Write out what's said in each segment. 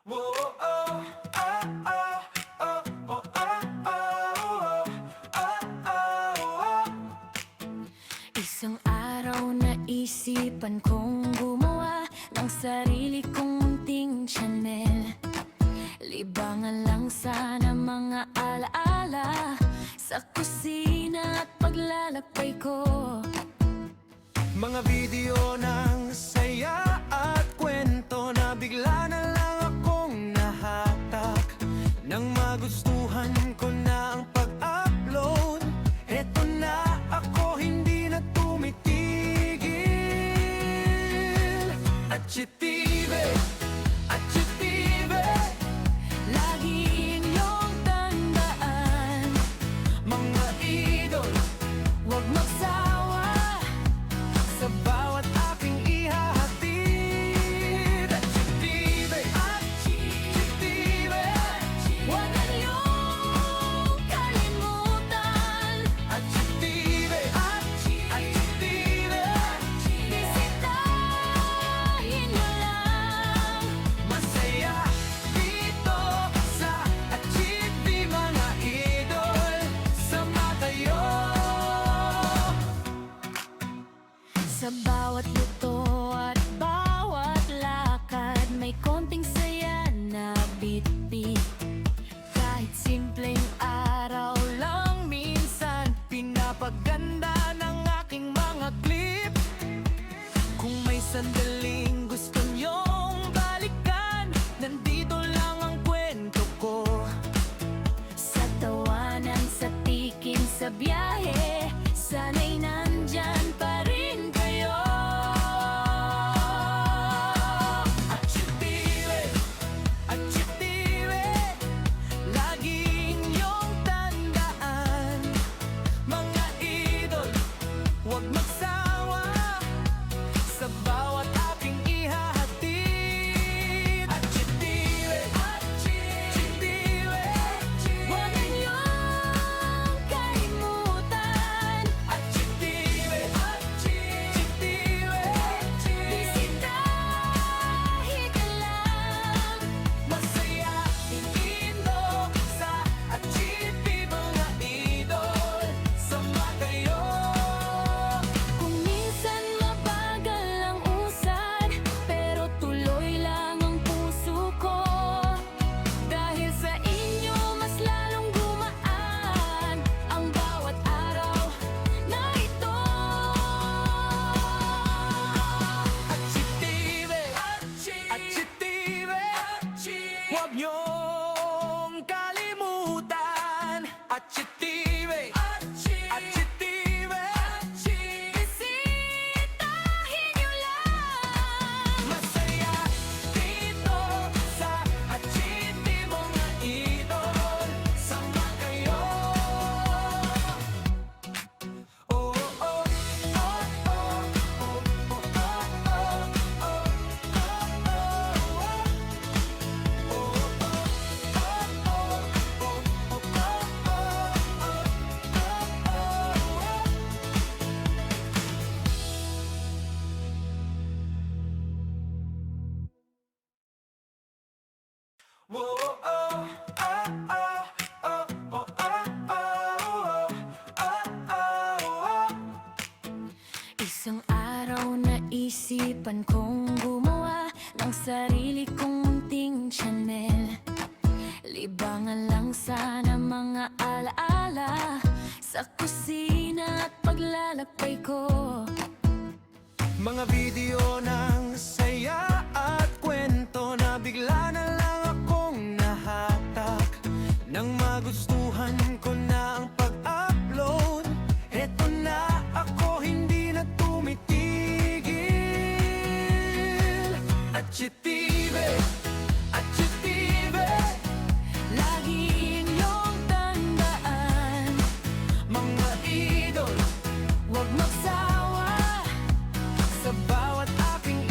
Isang araw naisipan kong gumawa ng sarili kong munting Chanel. Libangan lang sana mga alaala sa kusina at paglalakbay ko. Mga video ng saya at kwento na bigla na lang akong nahatak. Nang magustuhan ko na ang pag-upload, eto na ako, hindi na tumitigil. Atchitive, atchitive, Lagi inyong tandaan, mga idol, huwag magsawa sa bawat aking ihahatid. Atchitive, atchitive, Huwag niyong kalimutan, atchitive, atchitive, bisitahin niyo lang. masaya dito sa Atchitive, mga idol. Sama kayo. Sa bawat luto at bawat lakad, may konting saya na bit-bit. Kahit simpleng araw lang, minsan Pinapaganda ng aking mga clip. Kung may sandaling gusto nyong balikan, nandito lang ang kwento ko. sa tawanan, sa tikin, sa biyahe, sana'y nandyan pa rin kayo. Atchitive, atchitive, laging iyong tandaan. Mga idol, huwag magsawa sa bawat aking ihahatid. Atchitive, atchitive, Huwag niyong kalimutan, atchitive, atchitive, bisitahin ka lang. masaya dito sa Atchitive, mga idol. Sama kayo. Kung minsan mabagal ang usad, pero tuloy lang ang puso ko. Dahil sa inyo mas lalong gumaan ang bawat araw na ito. Atchitive, atchitive, huwag niyong kalimutan. Atchitive, atchitive, Bisitahin niyo lang. masaya dito sa Atchitive, mga idol. Sama kayo. Oh, oh, oh, oh, oh, oh, Isang araw naisipan kong gumawa ng sarili kong munting Chanel. Libangan lang sana mga alaala sa kusina at paglalakbay ko. mga video ng saya at kwento na bigla na lang akong nahatak. Nang magustuhan ko na ang pag-upload, eto na ako, hindi na tumitigil. Atchitive, atchitive, Lagi inyong tandaan, mga idol, huwag magsawa sa bawat aking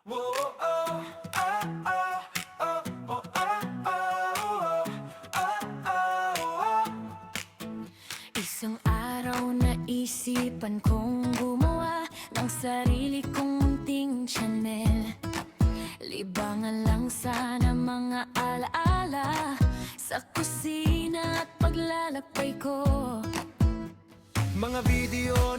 Whoa, oh, ah, ah, oh, oh, ah, ah, oh, ah, ah, oh. Isang araw naisipan kong gumawa ng sarili kong munting channel. Libangan lang sana mga alaala sa kusina at paglalakbay ko. Mga video